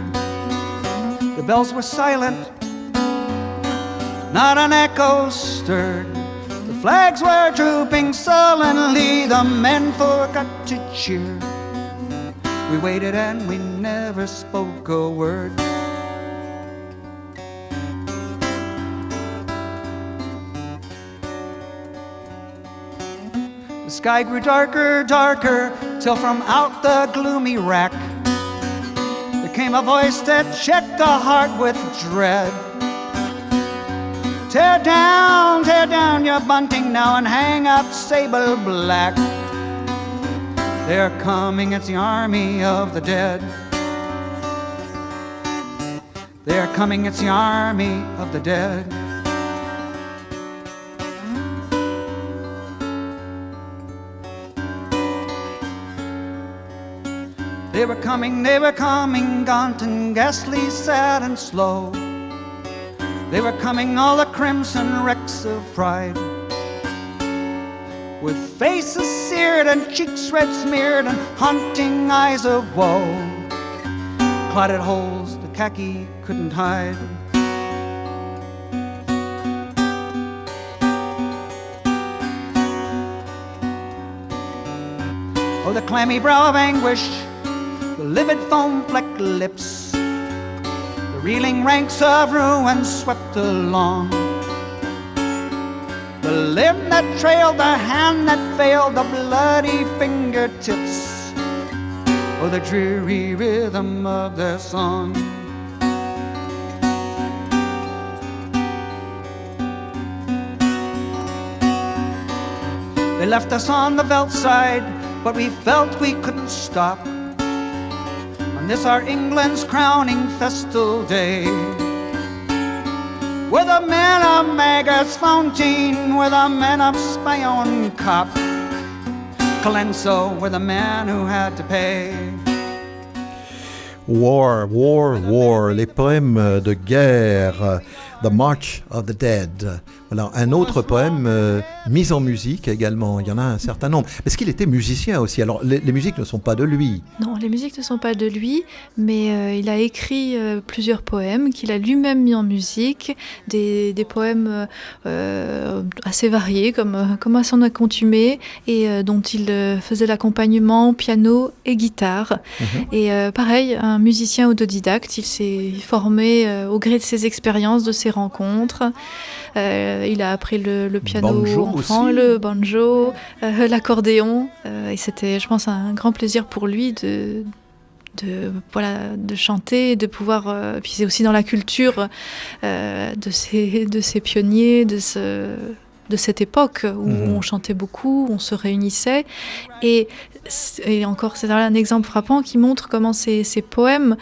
The bells were silent, not an echo stirred. The flags were drooping sullenly, the men forgot to cheer. We waited and we never spoke a word. The sky grew darker, darker, till from out the gloomy rack there came a voice that checked the heart with dread. Tear down your bunting now and hang up sable black. They're coming, it's the army of the dead. They're coming, it's the army of the dead. They were coming, gaunt and ghastly, sad and slow. They were coming, all the crimson wrecks of pride. with faces seared and cheeks red smeared and haunting eyes of woe, clotted holes the khaki couldn't hide. Oh, the clammy brow of anguish, the livid foam-flecked lips, the reeling ranks of ruin swept along, the limb that trailed, the hand that failed, the bloody fingertips, or the dreary rhythm of their song. They left us on the veldt side, but we felt we couldn't stop on this our England's crowning festal day. We're the men of Maggot's Fountain, we're the men of Spion Cop, Colenso, we're the man who had to pay. War, war, war, les poèmes de guerre, The March of the Dead. Voilà, un autre poème mis en musique également, il y en a un certain nombre. Est-ce qu'il était musicien aussi? Alors, les musiques ne sont pas de lui. Non, les musiques ne sont pas de lui, mais il a écrit plusieurs poèmes qu'il a lui-même mis en musique, des poèmes assez variés, comme à son accoutumée, et dont il faisait l'accompagnement piano et guitare. Et pareil, un musicien autodidacte, il s'est formé au gré de ses expériences, de ses rencontres. Il a appris le piano enfant, le banjo, l'accordéon. Et c'était, je pense, un grand plaisir pour lui de chanter, de pouvoir... puis c'est aussi dans la culture de ces pionniers, de cette époque où on chantait beaucoup, on se réunissait. Et encore, c'est un exemple frappant qui montre comment ces poèmes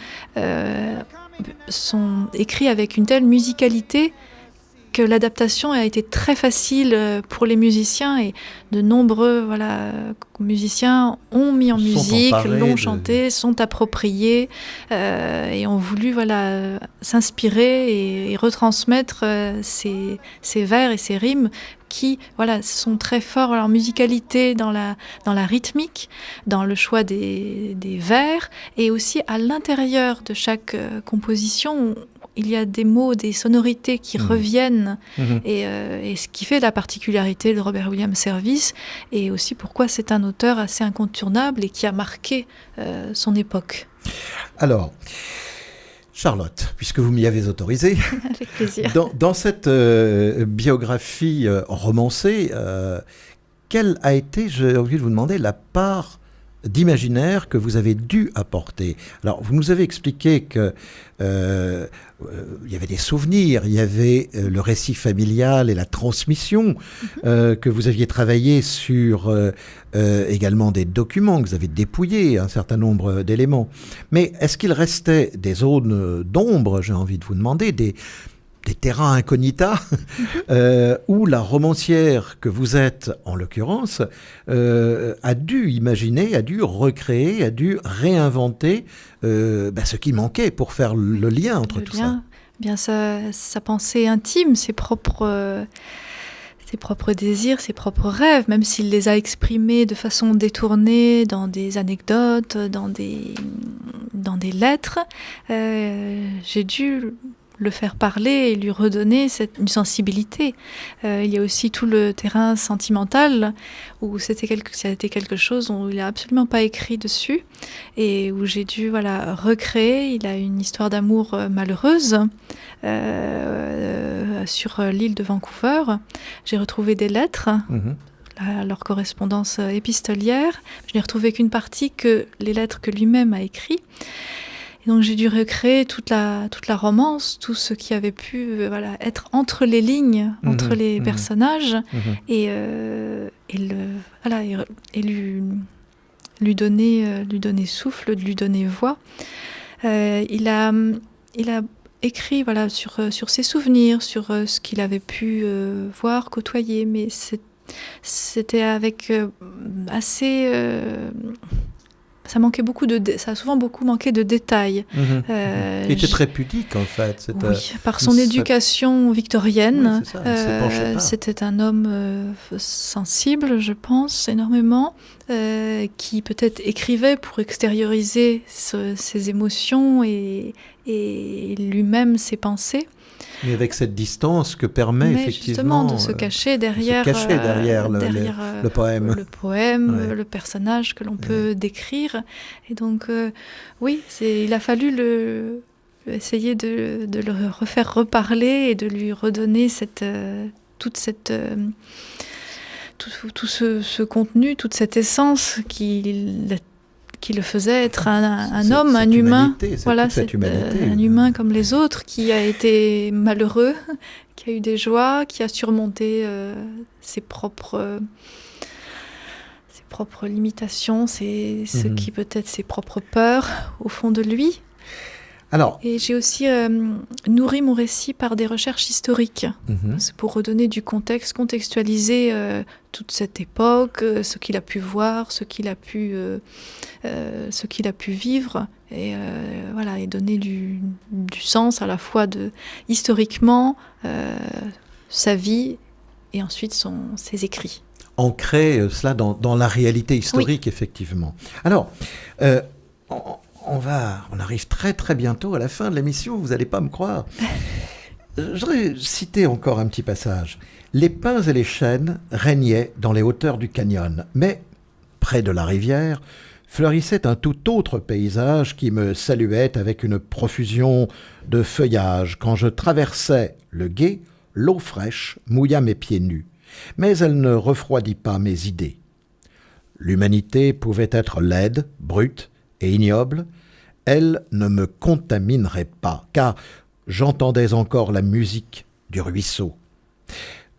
sont écrits avec une telle musicalité que l'adaptation a été très facile pour les musiciens, et de nombreux musiciens ont mis en musique, l'ont chanté, sont appropriés et ont voulu s'inspirer et retransmettre ces vers et ces rimes qui sont très forts en musicalité, dans la rythmique, dans le choix des vers, et aussi à l'intérieur de chaque composition. Il y a des mots, des sonorités qui reviennent, et ce qui fait la particularité de Robert Williams Service, et aussi pourquoi c'est un auteur assez incontournable et qui a marqué son époque. Alors, Charlotte, puisque vous m'y avez autorisé, avec plaisir. Dans cette biographie romancée, quelle a été, j'ai envie de vous demander, la part d'imaginaire que vous avez dû apporter? Alors, vous nous avez expliqué que il y avait des souvenirs, il y avait le récit familial et la transmission, que vous aviez travaillé sur également des documents, que vous avez dépouillé un certain nombre d'éléments. Mais est-ce qu'il restait des zones d'ombre, j'ai envie de vous demander, des terrains incognita, où la romancière que vous êtes, en l'occurrence, a dû imaginer, a dû recréer, a dû réinventer ce qui manquait pour faire le lien entre tout ça. Bien sa pensée intime, ses propres désirs, ses propres rêves, même s'il les a exprimés de façon détournée dans des anecdotes, dans des lettres. J'ai dû le faire parler et lui redonner une sensibilité. Il y a aussi tout le terrain sentimental où ça a été quelque chose où il n'a absolument pas écrit dessus et où j'ai dû recréer. Il a une histoire d'amour malheureuse sur l'île de Vancouver. J'ai retrouvé des lettres. Leur correspondance épistolière. Je n'ai retrouvé qu'une partie, les lettres que lui-même a écrites. Et donc j'ai dû recréer toute la romance, tout ce qui avait pu être entre les lignes, entre les personnages, et lui donner souffle, lui donner voix. Il a écrit sur ses souvenirs, sur ce qu'il avait pu voir, côtoyer, mais c'était avec assez ça manquait ça a souvent beaucoup manqué de détails. Il était très pudique, en fait. Oui, par son éducation victorienne. Oui, c'est ça, il s'est penché pas. C'était un homme sensible, je pense, énormément, qui peut-être écrivait pour extérioriser ses émotions et lui-même ses pensées. Mais avec cette distance que permet effectivement... justement de se cacher derrière, le poème. Le poème, Ouais. le personnage que l'on peut décrire. Et donc, oui, il a fallu essayer de le refaire reparler et de lui redonner tout ce contenu, toute cette essence qui le faisait être un homme, un humain, un humain comme les autres, qui a été malheureux, qui a eu des joies, qui a surmonté ses propres limitations, qui peut-être ses propres peurs au fond de lui. Alors, et j'ai aussi nourri mon récit par des recherches historiques, c'est pour redonner du contexte, contextualiser toute cette époque, ce qu'il a pu voir, ce qu'il a pu vivre, et voilà, et donner du sens à la fois historiquement sa vie et ensuite ses écrits. Ancrer cela dans la réalité historique, oui. Effectivement. Alors, on arrive très très bientôt à la fin de l'émission, vous n'allez pas me croire. Je voudrais citer encore un petit passage. Les pins et les chênes régnaient dans les hauteurs du canyon, mais près de la rivière fleurissait un tout autre paysage qui me saluait avec une profusion de feuillage. Quand je traversais le gué, l'eau fraîche mouilla mes pieds nus, mais elle ne refroidit pas mes idées. L'humanité pouvait être laide, brute et ignoble, elle ne me contaminerait pas, car j'entendais encore la musique du ruisseau.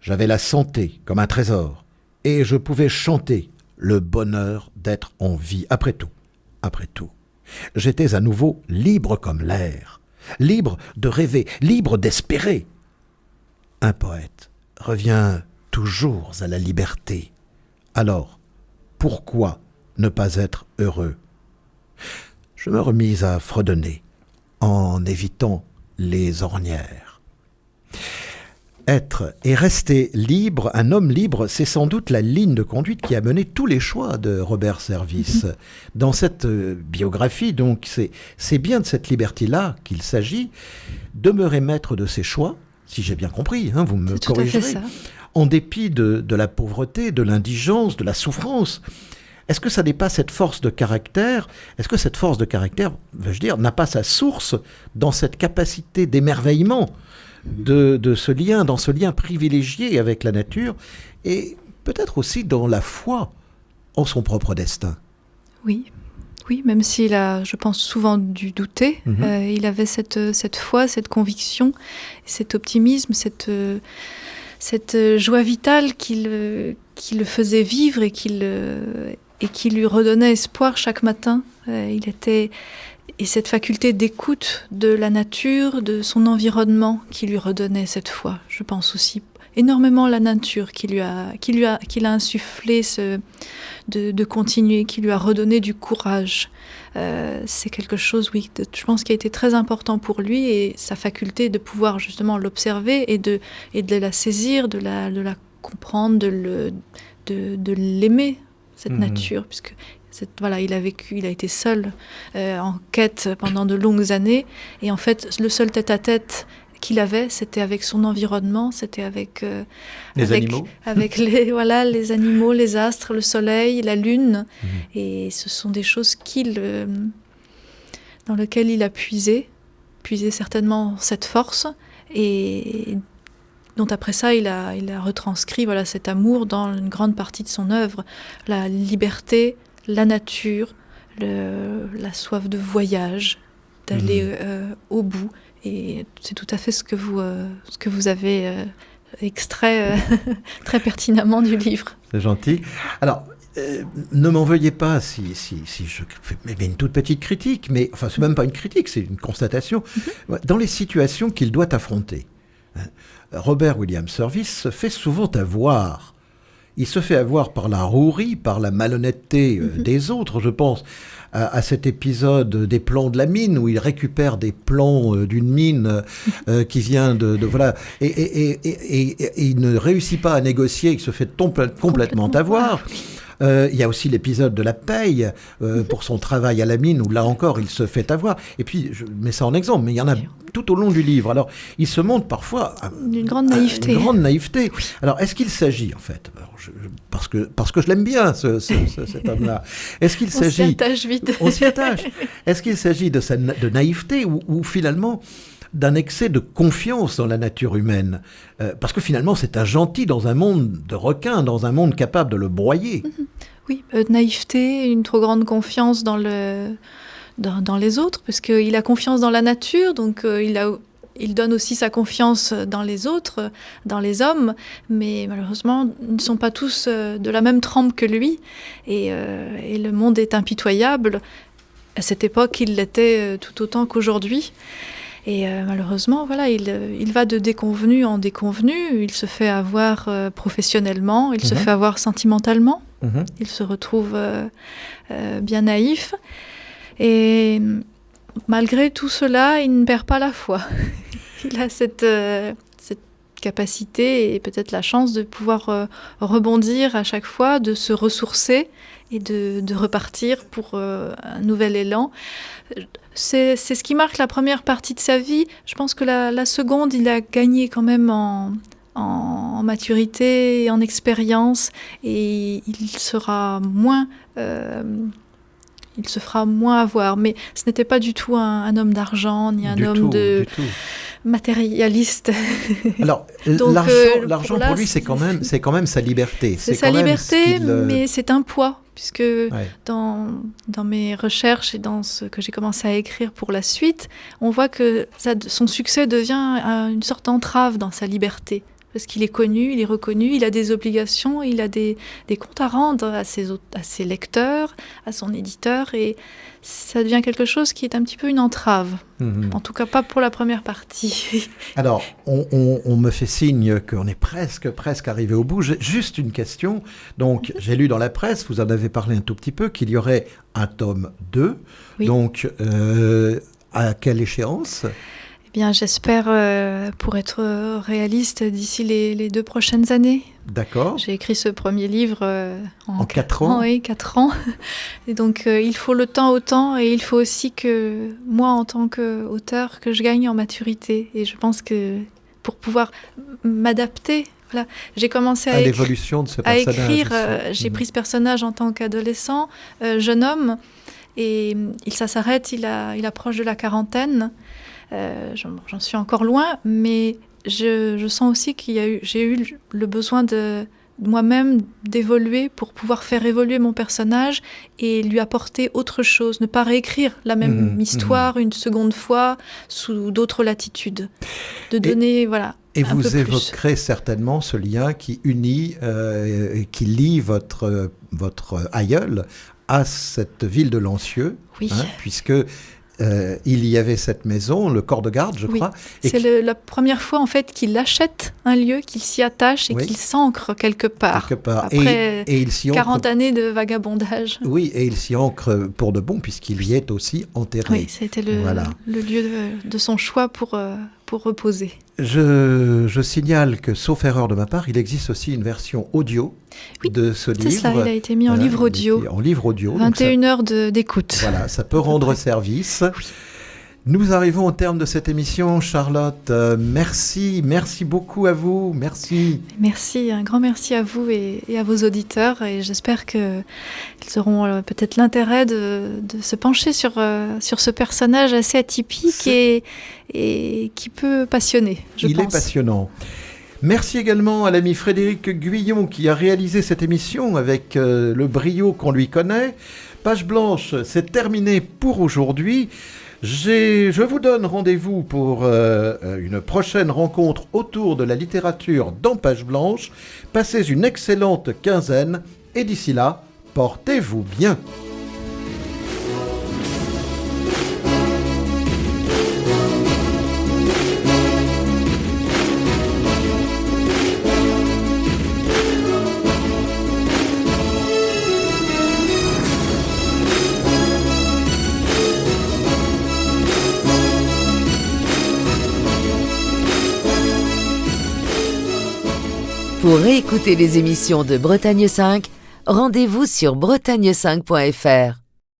J'avais la santé comme un trésor, et je pouvais chanter le bonheur d'être en vie. Après tout, j'étais à nouveau libre comme l'air, libre de rêver, libre d'espérer. Un poète revient toujours à la liberté. Alors, pourquoi ne pas être heureux ? Je me remis à fredonner, en évitant les ornières. Être et rester libre, un homme libre, c'est sans doute la ligne de conduite qui a mené tous les choix de Robert Service. Dans cette biographie, donc, c'est bien de cette liberté-là qu'il s'agit, demeurer maître de ses choix, si j'ai bien compris, vous me corrigerez, en dépit de la pauvreté, de l'indigence, de la souffrance. Est-ce que ça n'est pas cette force de caractère ? Est-ce que cette force de caractère, veux-je dire, n'a pas sa source dans cette capacité d'émerveillement de ce lien, dans ce lien privilégié avec la nature, et peut-être aussi dans la foi en son propre destin ? Oui, même s'il a, je pense, souvent dû douter, il avait cette foi, cette conviction, cet optimisme, cette joie vitale qui le faisait vivre et qui lui redonnait espoir chaque matin. Et cette faculté d'écoute de la nature, de son environnement qui lui redonnait cette foi. Je pense aussi énormément à la nature qui l'a insufflé de continuer, qui lui a redonné du courage. C'est quelque chose, oui, je pense qui a été très important pour lui, et sa faculté de pouvoir justement l'observer et de la saisir, de la comprendre, de l'aimer, cette nature, puisque il a été seul en quête pendant de longues années, et en fait le seul tête-à-tête qu'il avait, c'était avec son environnement, c'était avec animaux, avec les animaux, les astres, le soleil, la lune, et ce sont des choses dans lesquelles il a puisé certainement cette force, et dont après ça il a retranscrit cet amour dans une grande partie de son œuvre, la liberté, la nature, la soif de voyage, d'aller au bout. Et c'est tout à fait ce que vous avez extrait très pertinemment du livre. C'est gentil. Alors, ne m'en veuillez pas si je fais une toute petite critique, mais enfin, c'est même pas une critique, c'est une constatation. Dans les situations qu'il doit affronter, Robert William Service se fait souvent avoir. il se fait avoir par la rouerie, par la malhonnêteté des autres, je pense. À cet épisode des plans de la mine, où il récupère des plans d'une mine qui vient de voilà, et il ne réussit pas à négocier, il se fait complètement avoir. Il y a aussi l'épisode de la paye pour son travail à la mine, où là encore il se fait avoir. Et puis, je mets ça en exemple, mais il y en a tout au long du livre. Alors, il se montre parfois d'une grande naïveté. Une grande naïveté. Alors, est-ce qu'il s'agit, en fait, parce que je l'aime bien, cet homme-là, est-ce qu'il s'agit... On s'y attache vite. On s'y attache. Est-ce qu'il s'agit de naïveté ou finalement d'un excès de confiance dans la nature humaine, parce que finalement c'est un gentil dans un monde de requins, dans un monde capable de le broyer. Oui, naïveté, une trop grande confiance dans les autres, parce qu'il a confiance dans la nature, donc il donne aussi sa confiance dans les autres, dans les hommes, mais malheureusement, ils ne sont pas tous de la même trempe que lui, et le monde est impitoyable. À cette époque, il l'était tout autant qu'aujourd'hui. Et malheureusement, voilà, il va de déconvenu en déconvenu, il se fait avoir professionnellement, il se fait avoir sentimentalement, il se retrouve bien naïf. Et malgré tout cela, il ne perd pas la foi. Il a cette capacité et peut-être la chance de pouvoir rebondir à chaque fois, de se ressourcer et de repartir pour un nouvel élan. C'est ce qui marque la première partie de sa vie. Je pense que la seconde, il a gagné quand même en maturité et en expérience, et il sera moins... il se fera moins avoir, mais ce n'était pas du tout un homme d'argent, ni un homme matérialiste. Alors, l'argent pour lui, c'est quand même sa liberté. C'est sa liberté, mais c'est un poids, puisque dans mes recherches et dans ce que j'ai commencé à écrire pour la suite, on voit que son succès devient une sorte d'entrave dans sa liberté. Parce qu'il est connu, il est reconnu, il a des obligations, il a des comptes à rendre à ses lecteurs, à son éditeur, et ça devient quelque chose qui est un petit peu une entrave. En tout cas, pas pour la première partie. Alors, on me fait signe qu'on est presque arrivé au bout. Juste une question. Donc, j'ai lu dans la presse, vous en avez parlé un tout petit peu, qu'il y aurait un tome 2. Oui. Donc, à quelle échéance ? Eh bien, j'espère, pour être réaliste, d'ici les 2 prochaines années. D'accord. J'ai écrit ce premier livre en 4 ans. Oui, 4 ans. Et donc, il faut le temps au temps, et il faut aussi que, moi, en tant qu'auteur, que je gagne en maturité. Et je pense que pour pouvoir m'adapter, voilà, j'ai commencé à l'évolution de ce personnage. À écrire, j'ai pris ce personnage en tant qu'adolescent, jeune homme, et ça s'arrête, il approche de la quarantaine. J'en suis encore loin, mais je sens aussi j'ai eu le besoin de moi-même d'évoluer pour pouvoir faire évoluer mon personnage et lui apporter autre chose, ne pas réécrire la même histoire une seconde fois sous d'autres latitudes, de donner Et vous évoquerez certainement ce lien qui unit, qui lie votre aïeul à cette ville de Lancieux, puisque il y avait cette maison, le corps de garde, je crois. C'est la première fois en fait qu'il achète un lieu, qu'il s'y attache et qu'il s'ancre quelque part. Après et il s'y 40 années de vagabondage. Oui, et il s'y ancre pour de bon, puisqu'il y est aussi enterré. Oui, c'était le lieu de son choix pour reposer. Je signale que, sauf erreur de ma part, il existe aussi une version audio de ce livre. C'est ça, il a été mis en livre audio. En livre audio. 21 heures d'écoute. Voilà, ça peut rendre service. Oui. Nous arrivons au terme de cette émission, Charlotte. Merci beaucoup à vous. Merci. Merci, un grand merci à vous et à vos auditeurs. Et j'espère qu'ils auront peut-être l'intérêt de se pencher sur ce personnage assez atypique et qui peut passionner, je pense. Il est passionnant. Merci également à l'ami Frédéric Guyon qui a réalisé cette émission avec le brio qu'on lui connaît. Page Blanche, c'est terminé pour aujourd'hui. Je vous donne rendez-vous pour une prochaine rencontre autour de la littérature dans Page Blanche. Passez une excellente quinzaine et d'ici là, portez-vous bien. Pour réécouter les émissions de Bretagne 5, rendez-vous sur bretagne5.fr.